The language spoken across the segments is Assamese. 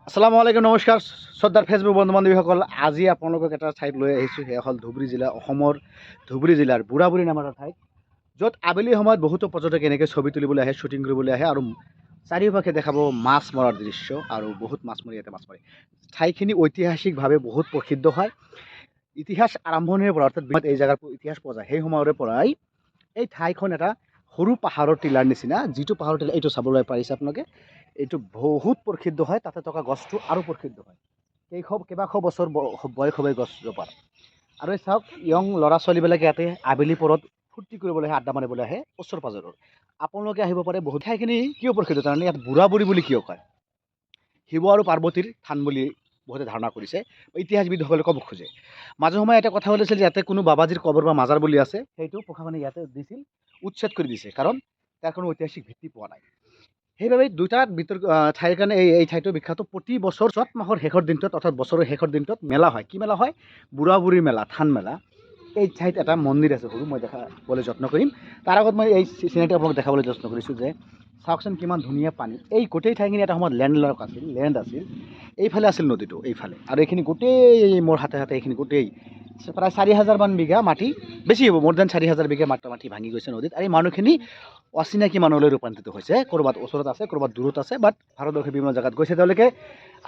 আসসালামু আলাইকুম, নমস্কাৰ শ্ৰদ্ধাৰ ফেচবুক বন্ধু বান্ধৱীসকল। আজি আপোনালোকক এটা ঠাইত লৈ আহিছোঁ। সেয়া হ'ল ধুবুৰী জিলা, অসমৰ ধুবুৰী জিলাৰ বুঢ়াবুঢ়ী নামৰ এটা ঠাইত, য'ত আবেলি সময়ত বহুতো পৰ্যটক এনেকৈ ছবি তুলিবলৈ আহে, শ্বুটিং কৰিবলৈ আহে আৰু চাৰিওফালে দেখাব মাছ মৰাৰ দৃশ্য আৰু বহুত মাছ মৰি ইয়াতে মাছ মাৰে। ঠাইখিনি ঐতিহাসিকভাৱে বহুত প্ৰসিদ্ধ হয়। ইতিহাস আৰম্ভণিৰ পৰা, অৰ্থাৎ এই জেগাৰ ইতিহাস পোৱা যায়। সেই সময়ৰে পৰাই এই ঠাইখন এটা সৰু পাহাৰৰ টিলাৰ নিচিনা, যিটো পাহাৰৰ টিলা এইটো চাবলৈ পাৰিছে আপোনালোকে। এইটো বহুত প্ৰসিদ্ধ হয়, তাতে থকা গছটো আৰু প্ৰসিদ্ধ হয়। কেইবাশ বছৰ বয়স হ'ব এই গছজোপাৰ। আৰু এই চাওক, য়ং ল'ৰা ছোৱালীবিলাকে ইয়াতে আবেলি পৰত ফূৰ্তি কৰিবলৈ আহে, আড্ডা মাৰিবলৈ আহে ওচৰ পাজৰৰ। আপোনালোকে আহিব পাৰে। বহুত ঠাইখিনি কিয় প্ৰসিদ্ধ তাৰমানে, ইয়াত বুঢ়াবুঢ়ী বুলি কিয় কয়? শিৱ আৰু পাৰ্বতীৰ থান বুলি বহুতে ধাৰণা কৰিছে, ইতিহাসবিদসকলে ক'ব খোজে। মাজে সময়ে এটা কথা ওলাইছিল যে ইয়াতে কোনো বাবাজীৰ কবৰ বা মাজাৰ বুলি আছে, সেইটো প্ৰশাসনে ইয়াতে দিছিল, উচ্ছেদ কৰি দিছে, কাৰণ তাৰ কোনো ঐতিহাসিক ভিত্তি পোৱা নাই। সেইবাবে দুটা ঠাইৰ কাৰণে এই ঠাইটো বিখ্যাত। প্ৰতি বছৰ চ'ত মাহৰ শেষৰ দিনটোত, অৰ্থাৎ বছৰৰ শেষৰ দিনটোত মেলা হয়। কি মেলা হয়? বুঢ়াবুঢ়ীৰ মেলা, থান মেলা। এই ঠাইত এটা মন্দিৰ আছে সৰু, মই দেখাবলৈ যত্ন কৰিম। তাৰ আগত মই এই চিনাৰিটো আপোনাক দেখাবলৈ যত্ন কৰিছোঁ যে চাওকচোন কিমান ধুনীয়া পানী। এই গোটেই ঠাইখিনি এটা সময়ত লেণ্ড আছিল। এইফালে আছিল নদীটো, এইফালে, আৰু এইখিনি গোটেই মোৰ হাতে হাতে এইখিনি গোটেই প্ৰায় 4,000 বিঘা মাটি, বেছি হ'ব, মোৰ দেন 4,000 বিঘা মাটি ভাঙি গৈছে নদীত। আৰু এই মানুহখিনি অচিনাকি মানুহলৈ ৰূপান্তৰিত হৈছে। ক'ৰবাত ওচৰত আছে, ক'ৰবাত দূৰত আছে, বাট ভাৰতবৰ্ষৰ বিভিন্ন জেগাত গৈছে তেওঁলোকে।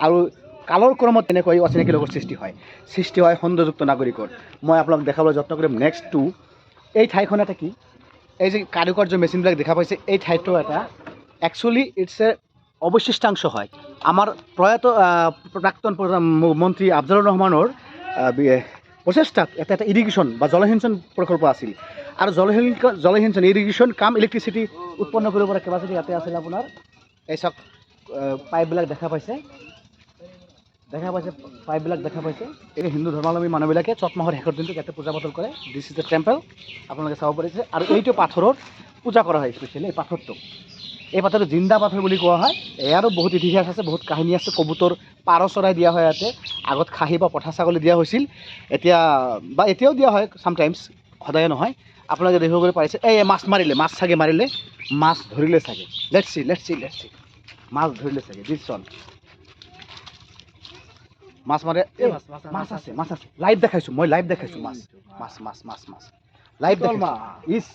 আৰু কালৰ ক্ৰমত তেনেকৈ অচিনাকি লোকৰ সৃষ্টি হয় সৌন্দৰ্যযুক্ত নাগৰিকৰ। মই আপোনালোক দেখাবলৈ যত্ন কৰিম। নেক্সটটো, এই ঠাইখন এটা কি, এই যে কাৰুকাৰ্য মেচিনবিলাক দেখা পাইছে, এই ঠাইটো এটা একচুৱেলি ইটছ এ অৱশিষ্টাংশ হয়। আমাৰ প্ৰয়াত প্ৰাক্তন মন্ত্ৰী আফজালুৰ ৰহমানৰ প্ৰচেষ্টাত এটা ইৰিগেশ্যন বা জলসিঞ্চন প্ৰকল্প আছিল। আৰু জলসিঞ্চন ইৰিগেশ্যন কাম ইলেক্ট্ৰিচিটি উৎপন্ন কৰিব পৰা কেপাচিটি ইয়াতে আছিল আপোনাৰ। এই চাওক, পাইপবিলাক দেখা পাইছে, পাইপবিলাক দেখা পাইছে। এই হিন্দু ধৰ্মাৱলম্বী মানুহবিলাকে চ'ত মাহৰ শেষৰ দিনটোত ইয়াতে পূজা পাতল কৰে। দিছ ইজ দ্য টেম্পল, আপোনালোকে চাব পাৰিছে। আৰু এইটো পাথৰৰ পূজা কৰা হয় স্পেচিয়েলি। এই পাথৰটো জিন্দা পাথৰ বুলি কোৱা হয়। ইয়াৰো বহুত ইতিহাস আছে, বহুত কাহিনী আছে। কবুতৰ, পাৰ চৰাই দিয়া হয় ইয়াতে। আগত খাহী বা পঠা ছাগলী দিয়া হৈছিল, এতিয়াও দিয়া হয় চামটাইমছ, সদায় নহয়। আপোনালোকে দেখিবলৈ পাৰিছে, এই মাছ মাৰিলে, মাছ ধৰিলে চাগে। লেটছ চি মাছ ধৰিলে চাগে। দিছন মাছ মাৰে, মাছ আছে। লাইভ দেখাইছোঁ মই, লাইভ দেখাইছোঁ মাছ লাইভ দেখাইছোঁ। ইছ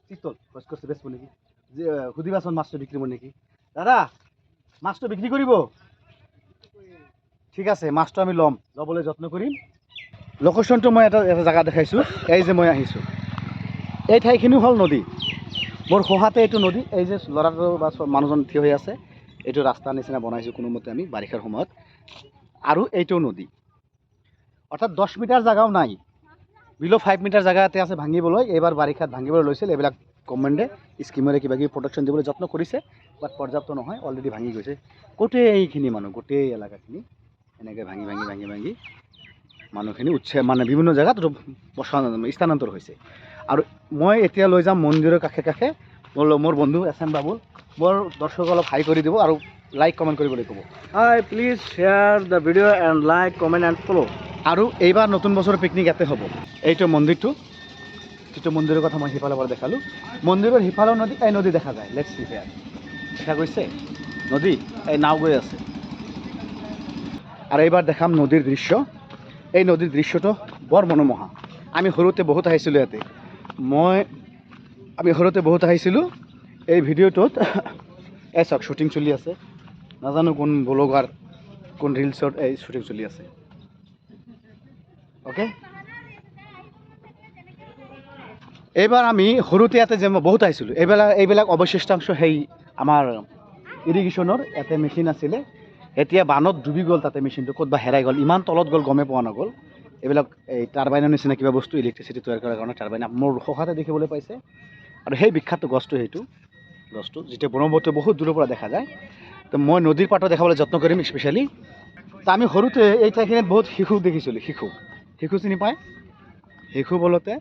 চিতল কৰিছে বেছ নেকি? যে সুধিবাচোন মাছটো বিক্ৰী কৰিব নেকি? দাদা, মাছটো বিক্ৰী কৰিব? ঠিক আছে, মাছটো আমি ল'বলৈ যত্ন কৰিম। লোকেশ্যনটো মই এটা জেগা দেখাইছোঁ। এই যে মই আহিছোঁ, এই ঠাইখিনি হ'ল নদী। মোৰ সোঁহাতে এইটো নদী। এই যে ল'ৰাটো বা মানুহজন থিয় হৈ আছে, এইটো ৰাস্তাৰ নিচিনা বনাইছোঁ কোনোমতে আমি বাৰিষাৰ সময়ত। আৰু এইটো নদী, অৰ্থাৎ 10 মিটাৰ জেগাও নাই, বিল' 5 মিটাৰ জেগা ইয়াতে আছে ভাঙিবলৈ। এইবাৰ বাৰিষাত ভাঙিবলৈ লৈছিল। এইবিলাক গভৰ্ণমেণ্টে স্কিমেৰে কিবাকিবি প্ৰটেকশ্যন দিবলৈ যত্ন কৰিছে, বাট পৰ্যাপ্ত নহয়, অলৰেডি ভাঙি গৈছে। গোটেইখিনি মানুহ, গোটেই এলেকাখিনি এনেকৈ ভাঙি মানুহখিনি বিভিন্ন জেগাত স্থানান্তৰ হৈছে। আৰু মই এতিয়া লৈ যাম মন্দিৰৰ কাষে কাষে। মোৰ বন্ধু SM বাবুল, মোৰ দৰ্শকক অলপ হাই কৰি দিব আৰু লাইক কমেণ্ট কৰিবলৈ ক'ব। Hi, please share the video' and like comment and follow'. আৰু এইবাৰ নতুন বছৰৰ পিকনিক ইয়াতে হ'ব। এইটো মন্দিৰটো, যিটো মন্দিৰৰ কথা মই সিফালৰ পৰা দেখালোঁ, মন্দিৰৰ সিফালৰ নদী, এই নদী দেখা যায়। লেটছ চি হিয়াৰ, দেখা গৈছে নদী, এই নাও গৈ আছে। আৰু এইবাৰ দেখাম নদীৰ দৃশ্য। এই নদীৰ দৃশ্যটো বৰ মনোমোহা। আমি সৰুতে বহুত আহিছিলোঁ ইয়াতে। আমি সৰুতে বহুত আহিছিলোঁ এই ভিডিঅ'টোত। এই চাওক, শ্বুটিং চলি আছে। নাজানো কোন ব্লগাৰ, কোন ৰিলছত এই শ্বুটিং চলি আছে। অ'কে, এইবাৰ আমি সৰুতে ইয়াতে যে বহুত আহিছিলোঁ। এইবিলাক অৱশিষ্টাংশ সেই আমাৰ ইৰিগেশ্যনৰ ইয়াতে মেচিন আছিলে। এতিয়া বানত ডুবি গ'ল, তাতে মেচিনটো ক'তবা হেৰাই গ'ল, ইমান তলত গ'ল গমেই পোৱা নগ'ল। এইবিলাক এই টাৰবাইনৰ নিচিনা কিবা বস্তু, ইলেক্ট্ৰিচিটি তৈয়াৰ কৰাৰ কাৰণে টাৰবাইন মোৰ সোঁহাতে দেখিবলৈ পাইছে। আৰু সেই বিখ্যাত গছটো, যিটো ব্ৰহ্মপুত্ৰ বহুত দূৰৰ পৰা দেখা যায়। তো মই নদীৰ পাৰত দেখাবলৈ যত্ন কৰিম স্পেচিয়েলি। তো আমি সৰুতে এই ঠাইখিনিত বহুত শিশু দেখিছিলোঁ। শিশু চিনি পায়? শিশু বলতে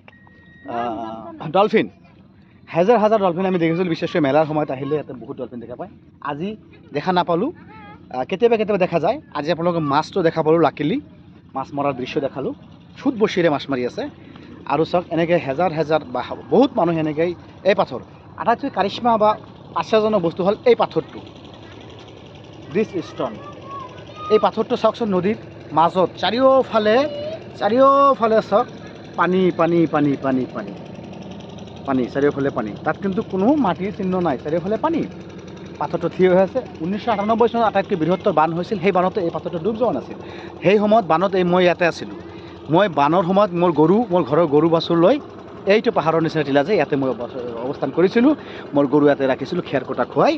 ডলফিন, হাজাৰ ডলফিন আমি দেখিছিলোঁ। বিশেষকৈ মেলাৰ সময়ত আহিলে ইয়াতে বহুত ডলফিন দেখা পায়। আজি দেখা নাপালোঁ, কেতিয়াবা দেখা যায়। আজি আপোনালোকক মাছটো দেখা পালোঁ। লাকিলি মাছ মৰাৰ দৃশ্য দেখালোঁ। চুট বচিৰে মাছ মাৰি আছে। আৰু চাওক, এনেকৈ হেজাৰ বা বহুত মানুহ এনেকৈ এই পাথৰ, আটাইতকৈ কাৰিশ্মা বা আশ্চৰ্যজনক বস্তু হ'ল এই পাথৰটো, দিছ ষ্টন। এই পাথৰটো চাওকচোন নদীৰ মাজত চাৰিওফালে চাওক পানী পানী পানী পানী পানী পানী চাৰিওফালে পানী। তাত কিন্তু কোনো মাটিৰ চিহ্ন নাই, চাৰিওফালে পানী। পাথৰটো থিয় হৈ আছে। 1998 চনত আটাইতকৈ বৃহত্তৰ বান হৈছিল, সেই বানতে এই পাথৰটো ডুব যোৱা নাছিল। সেই সময়ত বানত মই ইয়াতে আছিলোঁ। মই বানৰ সময়ত মোৰ ঘৰৰ গৰু বাছুৰ লৈ এইটো পাহাৰৰ নিচিনা টিলা যে ইয়াতে মই অৱস্থান কৰিছিলোঁ। মোৰ গৰু ইয়াতে ৰাখিছিলোঁ, খেৰ কটা খুৱাই।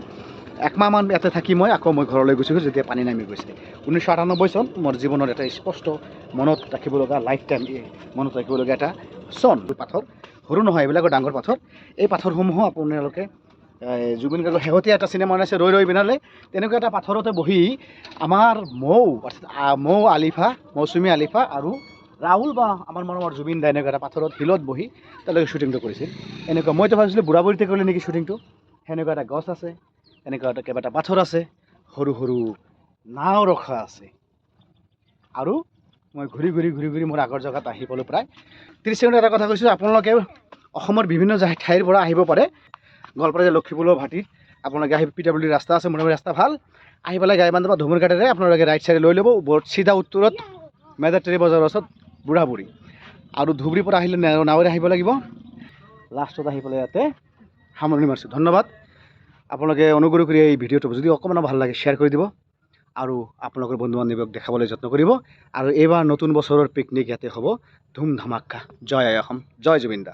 একমাহমান ইয়াতে থাকি মই আকৌ ঘৰলৈ গুচি গৈছোঁ যেতিয়া পানী নামি গৈছে। 1998 চন মোৰ জীৱনৰ এটা স্পষ্ট মনত ৰাখিব লগা, লাইফ টাইম মনত ৰাখিবলগীয়া এটা চন। পাথৰ সৰু নহয়, এইবিলাকৰ ডাঙৰ পাথৰ। এই পাথৰসমূহো আপোনালোকে জুবিন গাৰ্গৰ শেহতীয়া এটা চিনেমা বনাইছে ৰৈ ৰৈ বিনালে, তেনেকুৱা এটা পাথৰতে বহি আমাৰ মৌচুমী আলিফা আৰু ৰাহুল বা আমাৰ মৰমৰ জুবিন দা এনেকুৱা এটা পাথৰত শিলত বহি তেওঁলোকে শ্বুটিংটো কৰিছিল। এনেকুৱা মইতো ভাবিছিলোঁ বুঢ়াবুঢ়ীতে কৰিলে নেকি শ্বুটিংটো। সেনেকুৱা এটা গছ আছে, এনেকুৱা এটা কেইবাটা পাথৰ আছে, সৰু সৰু নাও ৰখা আছে। আৰু মই ঘূৰি ঘূৰি মোৰ আগৰ জেগাত আহি পালোঁ প্ৰায় 30 ছেকেণ্ড। এটা কথা কৈছোঁ, আপোনালোকে অসমৰ বিভিন্ন ঠাইৰ পৰা আহিব পাৰে। গোৱালপাৰা যে লক্ষীপুৰৰ ভাটিত আপোনালোকে আহি PWD ৰাস্তা আছে, মোটামুটি ৰাস্তা ভাল। আহি পেলাই গাইবান্ধা বা ধুমুৰঘাটেৰে আপোনালোকে ৰাইট চাইডে লৈ ল'ব। চিধা উত্তৰত মেজাৰটেৰী বজাৰৰ ওচৰত বুঢ়াবুঢ়ী। আৰু ধুবুৰীৰ পৰা আহিলে নাৱেৰে আহিব লাগিব। লাষ্টত আহি পেলাই ইয়াতে সামৰণি মাৰিছোঁ। ধন্যবাদ। আপোনালোকে অনুগ্ৰহ কৰি এই ভিডিঅ'টো যদি অকণমান ভাল লাগে শ্বেয়াৰ কৰি দিব আৰু আপোনালোকৰ বন্ধু বান্ধৱীক দেখাবলৈ যত্ন কৰিব। আৰু এইবাৰ নতুন বছৰৰ পিকনিক ইয়াতে হ'ব ধুম ধামাকা। জয় আই অসম, জয় জুবিন দা।